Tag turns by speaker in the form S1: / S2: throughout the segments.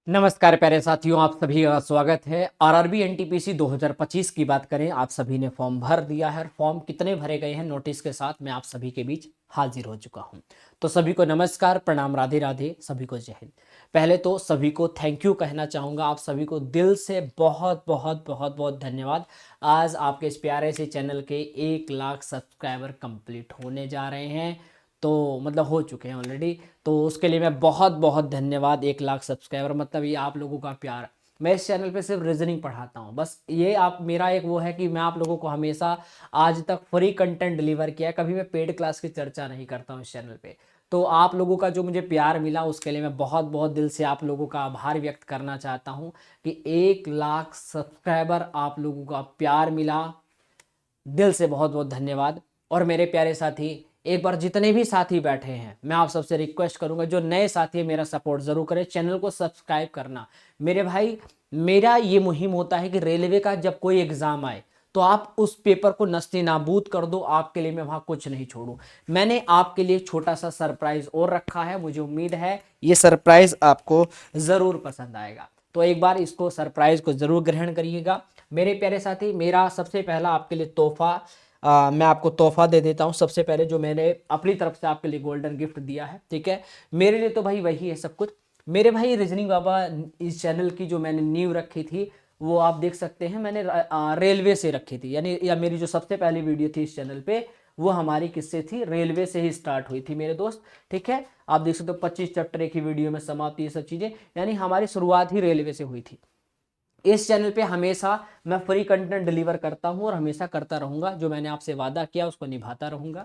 S1: नमस्कार प्यारे साथियों, आप सभी का स्वागत है। आरआरबी एनटीपीसी 2025 की बात करें, आप सभी ने फॉर्म भर दिया है। फॉर्म कितने भरे गए हैं नोटिस के साथ मैं आप सभी के बीच हाजिर हो चुका हूं। तो सभी को नमस्कार, प्रणाम, राधे राधे, सभी को जय हिंद। पहले तो सभी को थैंक यू कहना चाहूँगा, आप सभी को दिल से बहुत बहुत बहुत बहुत धन्यवाद। आज आपके इस प्यारे से चैनल के 1 लाख सब्सक्राइबर कंप्लीट होने जा रहे हैं, तो मतलब हो चुके हैं ऑलरेडी। तो उसके लिए मैं बहुत बहुत धन्यवाद। 1 लाख सब्सक्राइबर मतलब ये आप लोगों का प्यार। मैं इस चैनल पे सिर्फ रीजनिंग पढ़ाता हूँ, बस ये आप मेरा एक वो है कि मैं आप लोगों को हमेशा आज तक फ्री कंटेंट डिलीवर किया है, कभी मैं पेड क्लास की चर्चा नहीं करता हूँ इस चैनल पे। तो आप लोगों का जो मुझे प्यार मिला उसके लिए मैं बहुत बहुत दिल से आप लोगों का आभार व्यक्त करना चाहता हूँ कि 1 लाख सब्सक्राइबर आप लोगों का प्यार मिला, दिल से बहुत बहुत धन्यवाद। और मेरे प्यारे साथी, एक बार जितने भी साथी बैठे हैं मैं आप सबसे रिक्वेस्ट करूंगा, जो नए साथी है मेरा सपोर्ट जरूर करें, चैनल को सब्सक्राइब करना। मेरे भाई, मेरा ये मुहिम होता है कि रेलवे का जब कोई एग्जाम आए तो आप उस पेपर को नस्ते नाबूद कर दो, आपके लिए मैं वहां कुछ नहीं छोड़ूं। मैंने आपके लिए छोटा सा सरप्राइज और रखा है, मुझे उम्मीद है ये सरप्राइज आपको जरूर पसंद आएगा। तो एक बार इसको सरप्राइज को जरूर ग्रहण करिएगा मेरे प्यारे साथी। मेरा सबसे पहला आपके लिए तोहफा, मैं आपको तोहफा दे देता हूं। सबसे पहले जो मैंने अपनी तरफ से आपके लिए गोल्डन गिफ्ट दिया है, ठीक है, मेरे लिए तो भाई वही है सब कुछ। मेरे भाई रीजनिंग बाबा, इस चैनल की जो मैंने नींव रखी थी वो आप देख सकते हैं, मैंने रेलवे से रखी थी। यानी या मेरी जो सबसे पहली वीडियो थी इस चैनल पे वो हमारी किससे थी, रेलवे से ही स्टार्ट हुई थी मेरे दोस्त। ठीक है, आप देख सकते हो 25 चैप्टर एक ही वीडियो में समाप्त, ये सब चीजें, यानी हमारी शुरुआत ही रेलवे से हुई थी। इस चैनल पे हमेशा मैं फ्री कंटेंट डिलीवर करता हूं और हमेशा करता रहूंगा। जो मैंने आपसे वादा किया उसको निभाता रहूंगा।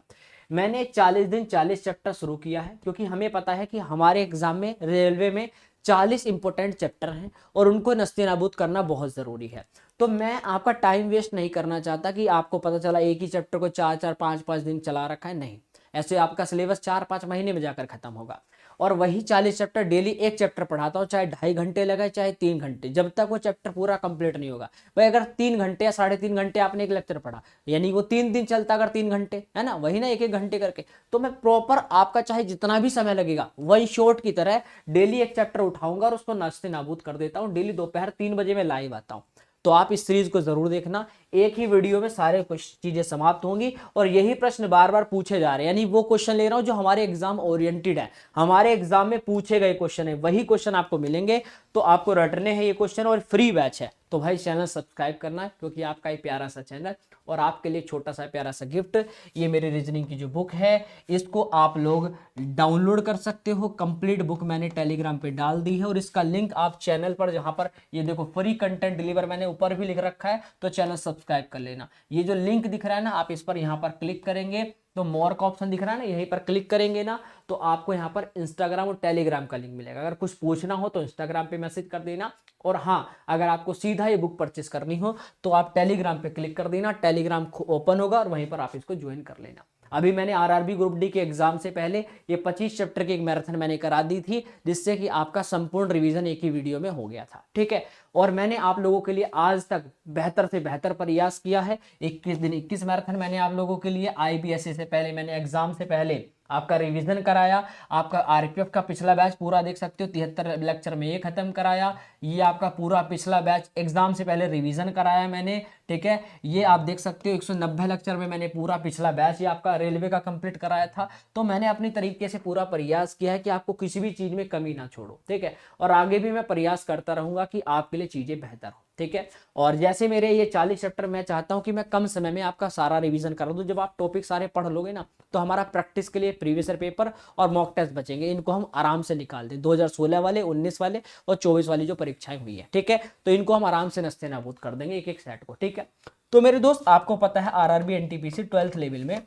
S1: मैंने 40 दिन 40 चैप्टर शुरू किया है, क्योंकि हमें पता है कि हमारे एग्जाम में रेलवे में 40 इंपॉर्टेंट चैप्टर हैं और उनको नस्ते नाबूद करना बहुत ज़रूरी है। तो मैं आपका टाइम वेस्ट नहीं करना चाहता कि आपको पता चला एक ही चैप्टर को 4 4 5 5 दिन चला रखा है, नहीं। ऐसे आपका सिलेबस 4 5 महीने में जाकर खत्म होगा। और वही 40 चैप्टर डेली एक चैप्टर पढ़ाता हूँ, चाहे 2.5 घंटे लगे चाहे 3 घंटे, जब तक वो चैप्टर पूरा कंप्लीट नहीं होगा। भाई अगर 3 घंटे या 3.5 घंटे आपने एक लेक्चर पढ़ा, यानी वो 3 दिन चलता, अगर 3 घंटे है ना, वही ना, एक एक घंटे करके, तो मैं प्रॉपर आपका चाहे जितना भी समय लगेगा वन शॉट की तरह डेली एक चैप्टर उठाऊंगा और उसको नाश्ते नाबूद कर देता हूँ। डेली दोपहर 3 बजे मैं लाइव आता हूँ। तो आप इस सीरीज को जरूर देखना, एक ही वीडियो में सारे चीजें समाप्त होंगी और यही प्रश्न बार बार पूछे जा रहे हैं। यानी वो क्वेश्चन ले रहा हूं जो हमारे एग्जाम ओरिएंटेड है, हमारे एग्जाम में पूछे गए क्वेश्चन है, वही क्वेश्चन आपको मिलेंगे। तो आपको रटने हैं ये क्वेश्चन और फ्री बैच है। तो भाई चैनल सब्सक्राइब करना है, क्योंकि आपका एक प्यारा सा चैनल और आपके लिए छोटा सा प्यारा सा गिफ्ट, ये मेरी रीजनिंग की जो बुक है इसको आप लोग डाउनलोड कर सकते हो। कंप्लीट बुक मैंने टेलीग्राम पे डाल दी है और इसका लिंक आप चैनल पर, जहां पर ये देखो फ्री कंटेंट डिलीवर मैंने ऊपर भी लिख रखा है, तो चैनल सब्सक्राइब कर लेना। ये जो लिंक दिख रहा है ना, आप इस पर यहाँ पर क्लिक करेंगे तो मोर का ऑप्शन दिख रहा है ना, यहीं पर क्लिक करेंगे ना तो आपको यहाँ पर इंस्टाग्राम और टेलीग्राम का लिंक मिलेगा। अगर कुछ पूछना हो तो इंस्टाग्राम पे मैसेज कर देना, और हाँ, अगर आपको सीधा ये बुक परचेस करनी हो तो आप टेलीग्राम पे क्लिक कर देना, टेलीग्राम ओपन होगा और वहीं पर आप इसको ज्वाइन कर लेना। अभी मैंने आरआरबी ग्रुप डी के एग्जाम से पहले ये 25 चैप्टर की एक मैराथन मैंने करा दी थी, जिससे कि आपका संपूर्ण रिवीजन एक ही वीडियो में हो गया था। ठीक है, और मैंने आप लोगों के लिए आज तक बेहतर से बेहतर प्रयास किया है। 21 दिन 21 मैराथन मैंने आप लोगों के लिए, आईबीएससी से पहले मैंने एग्जाम से पहले आपका रिवीजन कराया। आपका आरपीएफ का पिछला बैच पूरा देख सकते हो, 73 लेक्चर में ये खत्म कराया। ये आपका पूरा पिछला बैच एग्जाम से पहले रिवीजन कराया मैंने। ठीक है, ये आप देख सकते हो 190 लेक्चर में मैंने पूरा पिछला बैच ये आपका रेलवे का कंप्लीट कराया था। तो मैंने अपनी तरीके से पूरा प्रयास किया है कि आपको किसी भी चीज में कमी ना छोड़ो। ठीक है, और आगे भी मैं प्रयास करता रहूंगा कि आपके लिए चीजें बेहतर हो। ठीक है, और जैसे मेरे ये 40 चैप्टर, मैं चाहता हूं कि मैं कम समय में आपका सारा रिवीजन कर दूं। जब आप टॉपिक सारे पढ़ लोगे ना तो हमारा प्रैक्टिस के लिए प्रीवियस ईयर पेपर और मॉक टेस्ट बचेंगे, इनको हम आराम से निकाल दें। 2016 वाले, 19 वाले और 24 वाली जो परीक्षाएं हुई है, ठीक है, तो इनको हम आराम से नस्ते नाबूद कर देंगे एक एक सेट को। ठीक है, तो मेरे दोस्त आपको पता है आरआरबी एनटीपीसी 12th लेवल में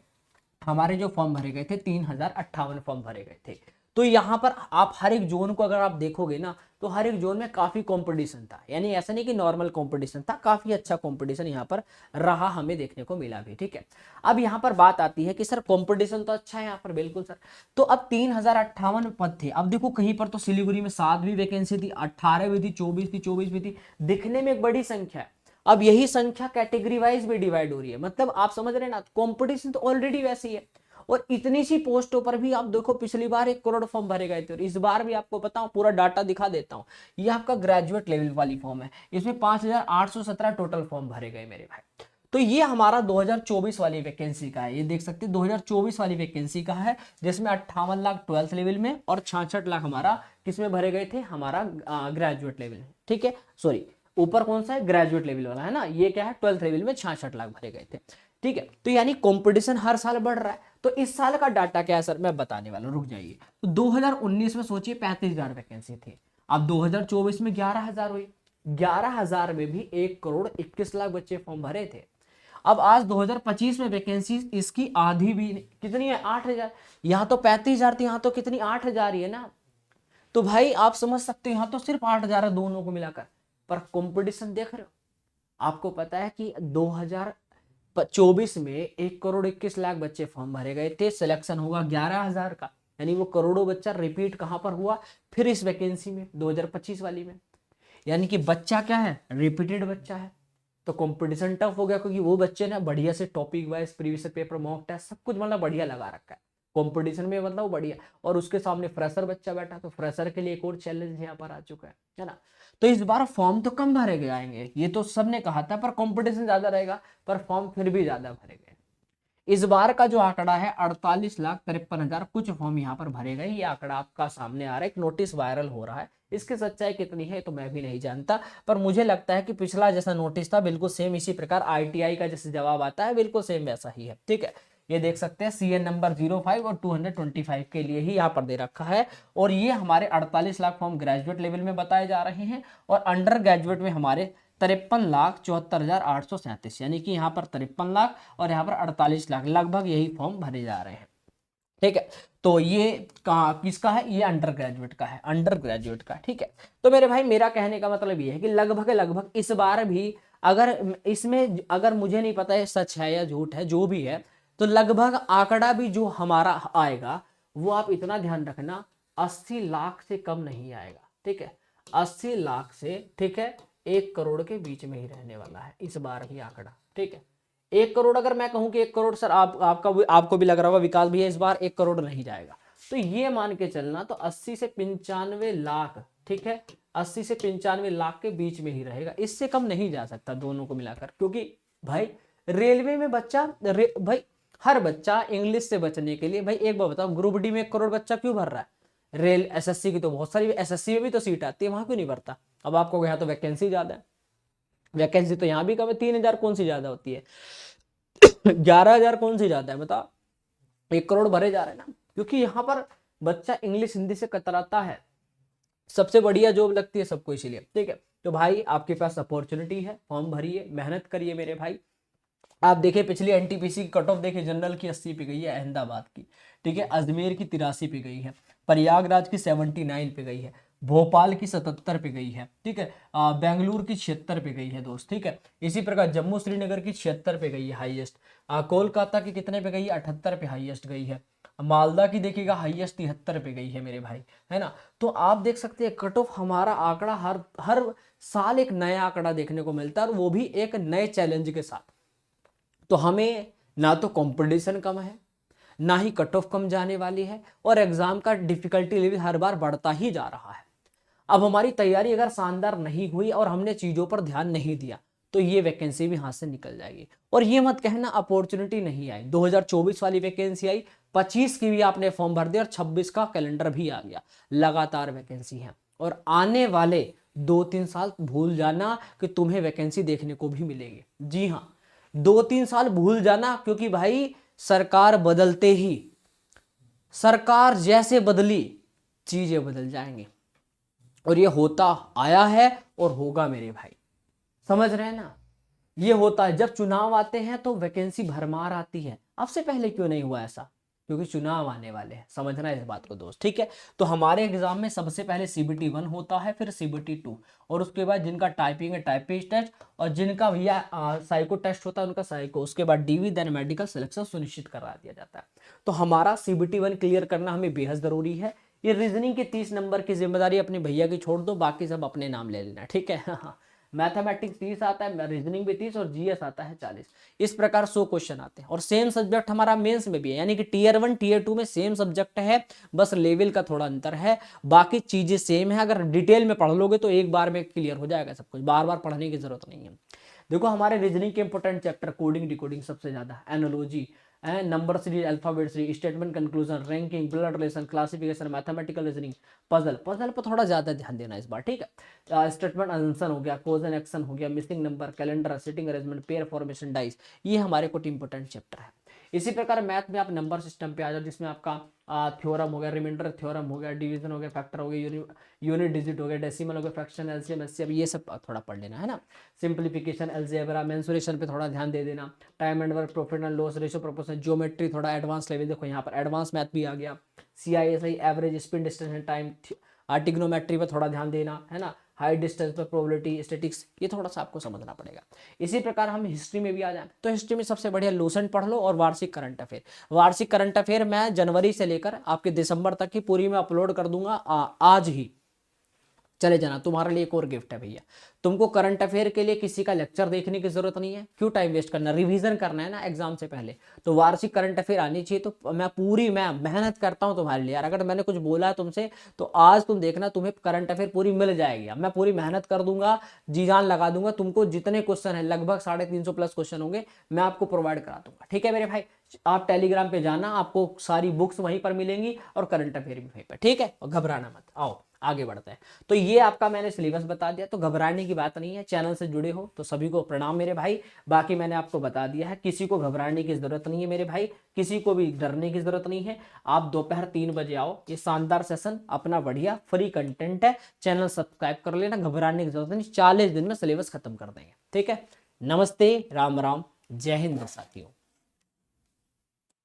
S1: हमारे जो फॉर्म भरे गए थे 3058 फॉर्म भरे गए थे। तो यहाँ पर आप हर एक जोन को अगर आप देखोगे ना तो हर एक जोन में काफी कंपटीशन था। यानी ऐसा नहीं कि नॉर्मल कंपटीशन था, काफी अच्छा कंपटीशन यहाँ पर रहा, हमें देखने को मिला भी। ठीक है, अब यहाँ पर बात आती है कि सर कंपटीशन तो अच्छा है यहाँ पर, बिल्कुल सर। तो अब 3058 पद थे। अब देखो कहीं पर तो सिलीगुड़ी में 7 भी वैकेंसी थी, 18 भी थी, 24 थी, 24 भी थी, दिखने में एक बड़ी संख्या है। अब यही संख्या कैटेगरी वाइज भी डिवाइड हो रही है, मतलब आप समझ रहे हैं ना, कंपटीशन तो ऑलरेडी वैसी है। और इतनी सी पोस्टों पर भी आप देखो पिछली बार 1 करोड़ फॉर्म भरे गए थे, और इस बार भी आपको बताऊं, पूरा डाटा दिखा देता हूं। ये आपका ग्रेजुएट लेवल वाली फॉर्म है, इसमें 5,817 टोटल फॉर्म भरे गए मेरे भाई। तो ये हमारा 2024 वाली वैकेंसी का है, ये देख सकते हैं 2024 वाली वैकेंसी का है, जिसमें 58 लाख 12th लेवल में और 66 लाख हमारा किसमें भरे गए थे, हमारा ग्रेजुएट लेवल में। ठीक है, सॉरी ऊपर कौन सा है, ग्रेजुएट लेवल वाला है ना, ये क्या है 12th लेवल में 66 लाख भरे गए थे। ठीक है, तो यानी कंपटीशन हर साल बढ़ रहा है। तो इस साल का डाटा क्या है सर, मैं बताने वाला हूं, रुक जाइए। तो 2019 में सोचिए 35,000 वैकेंसी थी, अब 2024 में 11,000 हुई, 11,000 में भी 1,21,00,000 बच्चे फॉर्म भरे थे। अब आज 2025 में वैकेंसी इसकी आधी भी कितनी है, 8,000। यहाँ तो 35,000 थी, यहाँ तो कितनी 8,000 ही है ना। तो भाई आप समझ सकते हो यहाँ तो सिर्फ 8,000 है दोनों को मिलाकर, पर कंपटीशन देख रहे हो। आपको पता है कि 2024 में 1,21,00,000 बच्चे फॉर्म भरे गए थे, सिलेक्शन होगा 11,000 का, यानी वो करोड़ों बच्चा रिपीट कहां पर हुआ, फिर इस वैकेंसी में 2025 वाली में। यानी कि बच्चा क्या है, रिपीटेड बच्चा है। तो कंपटीशन टफ हो गया, क्योंकि वो बच्चे ने बढ़िया से topic wise previous paper mock test सब कुछ मतलब बढ़िया लगा रखा है कंपटीशन में, मतलब बढ़िया। और उसके सामने फ्रेशर बच्चा बैठा, तो फ्रेशर के लिए एक और चैलेंज यहाँ पर आ चुका है ना। तो इस बार फॉर्म तो कम भरे गए आएंगे, ये तो सबने कहा था, पर कंपटीशन ज्यादा रहेगा, पर फॉर्म फिर भी ज्यादा भरे गए। इस बार का जो आंकड़ा है 48,53,000 कुछ फॉर्म यहाँ पर भरे गए, ये आंकड़ा आपका सामने आ रहा है, एक नोटिस वायरल हो रहा है। इसकी सच्चाई कितनी है तो मैं भी नहीं जानता, पर मुझे लगता है कि पिछला जैसा नोटिस था बिल्कुल सेम इसी प्रकार ITI का जैसे जवाब आता है बिल्कुल सेम वैसा ही है। ठीक है, ये देख सकते हैं CN नंबर 05 और 225 के लिए ही यहाँ पर दे रखा है। और ये हमारे 48 लाख फॉर्म ग्रेजुएट लेवल में बताए जा रहे हैं, और अंडर ग्रेजुएट में हमारे 53,74,837, यानी कि यहाँ पर 53 लाख और यहाँ पर 48 लाख लगभग यही फॉर्म भरे जा रहे हैं। ठीक है, तो ये किसका है, ये अंडर ग्रेजुएट का है, अंडर ग्रेजुएट का। ठीक है, तो मेरे भाई मेरा कहने का मतलब ये है कि लगभग इस बार भी, अगर इसमें अगर मुझे नहीं पता है सच है या झूठ है, जो भी है, तो लगभग आंकड़ा भी जो हमारा आएगा वो आप इतना ध्यान रखना 80 लाख से कम नहीं आएगा। ठीक है, 80 लाख से, ठीक है, 1 करोड़ के बीच में ही रहने वाला है इस बार भी आंकड़ा। ठीक है, 1 करोड़, अगर मैं कहूं कि 1 करोड़ सर, आपको भी लग रहा होगा विकास भैया इस बार 1 करोड़ नहीं जाएगा, तो ये मान के चलना तो 80 से 95 लाख, ठीक है, 80 से 95 लाख के बीच में ही रहेगा, इससे कम नहीं जा सकता दोनों को मिलाकर। क्योंकि भाई रेलवे में बच्चा भाई हर बच्चा इंग्लिश से बचने के लिए, भाई एक बार बताओ, ग्रुप डी में 1 करोड़ बच्चा क्यों भर रहा है? रेल SSC की तो बहुत सारी, SSC में भी तो सीट आती है, वहां क्यों नहीं भरता? अब आपको यहाँ तो वैकेंसी ज्यादा है, वैकेंसी तो यहाँ भी कम है, 3,000 कौन सी ज्यादा होती है 11,000 कौन सी ज्यादा है बताओ? 1 करोड़ भरे जा रहे हैं ना, क्योंकि यहाँ पर बच्चा इंग्लिश हिंदी से कतराता है, सबसे बढ़िया जॉब लगती है सबको, इसीलिए। ठीक है, तो भाई आपके पास अपॉर्चुनिटी है, फॉर्म भरिए, मेहनत करिए मेरे भाई। आप देखिए पिछली NTPC की कट ऑफ देखिए, जनरल की 80 पे गई है, अहमदाबाद की, ठीक है, अजमेर की 83 पे गई है, प्रयागराज की 79 पे गई है, भोपाल की 77 पे गई है, ठीक है, बेंगलुरु की 76 पे गई है दोस्त। ठीक है, इसी प्रकार जम्मू श्रीनगर की 76 पे गई है हाईएस्ट, कोलकाता की कितने पे गई है, 78 पे हाईएस्ट गई है, मालदा की देखिएगा हाईएस्ट 73 पे गई है मेरे भाई, है ना। तो आप देख सकते हैं कट ऑफ हमारा आंकड़ा हर हर साल एक नया आंकड़ा देखने को मिलता है, और वो भी एक नए चैलेंज के साथ। तो हमें ना तो कंपटीशन कम है, ना ही कट ऑफ कम जाने वाली है, और एग्जाम का डिफिकल्टी लेवल हर बार बढ़ता ही जा रहा है। अब हमारी तैयारी अगर शानदार नहीं हुई और हमने चीजों पर ध्यान नहीं दिया, तो ये वैकेंसी भी हाथ से निकल जाएगी। और ये मत कहना अपॉर्चुनिटी नहीं आई, 2024 वाली वैकेंसी आई, 25 की भी आपने फॉर्म भर दिया, और 26 का कैलेंडर भी आ गया, लगातार वैकेंसी है। और आने वाले 2-3 साल भूल जाना कि तुम्हें वैकेंसी देखने को भी मिलेगी। जी हाँ, 2-3 साल भूल जाना, क्योंकि भाई सरकार बदलते ही, सरकार जैसे बदली चीजें बदल जाएंगी, और ये होता आया है और होगा मेरे भाई, समझ रहे हैं ना। ये होता है, जब चुनाव आते हैं तो वैकेंसी भरमार आती है। अब से पहले क्यों नहीं हुआ ऐसा? क्योंकि चुनाव आने वाले हैं, समझना इस बात को दोस्त। ठीक है, तो हमारे एग्जाम में सबसे पहले CBT 1 होता है, फिर CBT 2, और उसके बाद जिनका टाइपिंग है टाइपिंग टेस्ट, और जिनका भैया साइको टेस्ट होता है उनका साइको, उसके बाद DV देन मेडिकल सिलेक्शन सुनिश्चित करा दिया जाता है। तो हमारा CBT 1 क्लियर करना हमें बेहद जरूरी है। ये रीजनिंग के 30 नंबर की जिम्मेदारी अपने भैया की छोड़ दो, बाकी सब अपने नाम ले लेना, ठीक है मैथमेटिक्स 30 आता है, रीजनिंग भी 30 और जीएस आता है 40। इस प्रकार 100 क्वेश्चन आते हैं और सेम सब्जेक्ट हमारा मेंस में भी है, यानी कि टीयर 1 टीयर 2 में सेम सब्जेक्ट है, बस लेवल का थोड़ा अंतर है, बाकी चीजें सेम है। अगर डिटेल में पढ़ लोगे तो एक बार में क्लियर हो जाएगा सब कुछ, बार बार पढ़ने की जरूरत नहीं है। देखो हमारे रीजनिंग के इंपोर्टेंट चैप्टर कोडिंग डिकोडिंग सबसे ज्यादा, analogy, number series, alphabet series, statement conclusion, ranking, blood relation, classification, mathematical reasoning, puzzle पर थोड़ा ज्यादा ध्यान देना इस बार, ठीक है। स्टेटमेंट आंसर हो गया, कॉज एंड एक्शन हो गया, missing number, calendar, sitting arrangement, pair formation, dice, ये हमारे कुछ इंपोर्टेंट चैप्टर है। इसी प्रकार मैथ में आप नंबर सिस्टम पे आ जाओ, जिसमें आपका थ्योरम हो गया, रिमाइंडर थ्योरम हो गया, डिवीजन हो गया, फैक्टर हो गया, यूनिट डिजिट हो गया, डेसिमल हो गया, फ्रैक्शन, एलसीएम, एचसीएफ, ये सब थोड़ा पढ़ लेना है ना। सिंप्लीफिकेशन, अलजेब्रा, मेंसुरेशन पे थोड़ा ध्यान दे देना, time and work, profit and loss ratio, proportion, geometry थोड़ा एडवांस लेवल, देखो यहाँ पर एडवांस मैथ भी आ गया, CI SI, average, spin, distance and time, trigonometry पे थोड़ा ध्यान देना है ना, हाई डिस्टेंस पर प्रोबेबिलिटी, स्टैटिक्स, ये थोड़ा सा आपको समझना पड़ेगा। इसी प्रकार हम हिस्ट्री में भी आ जाए तो हिस्ट्री में सबसे बढ़िया लूसेंट पढ़ लो और वार्षिक करंट अफेयर। वार्षिक करंट अफेयर मैं जनवरी से लेकर आपके दिसंबर तक की पूरी मैं अपलोड कर दूंगा आज ही, चले जाना, तुम्हारे लिए एक और गिफ्ट है भैया। तुमको करंट अफेयर के लिए किसी का लेक्चर देखने की जरूरत नहीं है, क्यों टाइम वेस्ट करना, रिवीजन करना है ना एग्जाम से पहले, तो वार्षिक करंट अफेयर आनी चाहिए। तो मैं मेहनत करता हूं तुम्हारे लिए यार, अगर मैंने कुछ बोला है तुमसे तो आज तुम देखना तुम्हें करंट अफेयर पूरी मिल जाएगी। मैं पूरी मेहनत कर दूंगा, जी जान लगा दूंगा, तुमको जितने क्वेश्चन है लगभग 350 प्लस क्वेश्चन होंगे, मैं आपको प्रोवाइड करा दूंगा, ठीक है मेरे भाई। आप टेलीग्राम पे जाना, आपको सारी बुक्स वहीं पर मिलेंगी और करंट अफेयर भी वहीं पर, ठीक है, और घबराना मत, आओ आगे बढ़ते हैं। तो ये आपका मैंने सिलेबस बता दिया, तो घबराने की बात नहीं है। चैनल से जुड़े हो तो सभी को प्रणाम मेरे भाई, बाकी मैंने आपको बता दिया है, किसी को घबराने की जरूरत नहीं है मेरे भाई, किसी को भी डरने की जरूरत नहीं है। आप दोपहर 3 बजे आओ, ये शानदार सेशन अपना बढ़िया फ्री कंटेंट है, चैनल सब्सक्राइब कर लेना, घबराने की जरूरत नहीं, 40 दिन में सिलेबस खत्म कर देंगे, ठीक है। नमस्ते, राम राम, जय हिंद साथियों।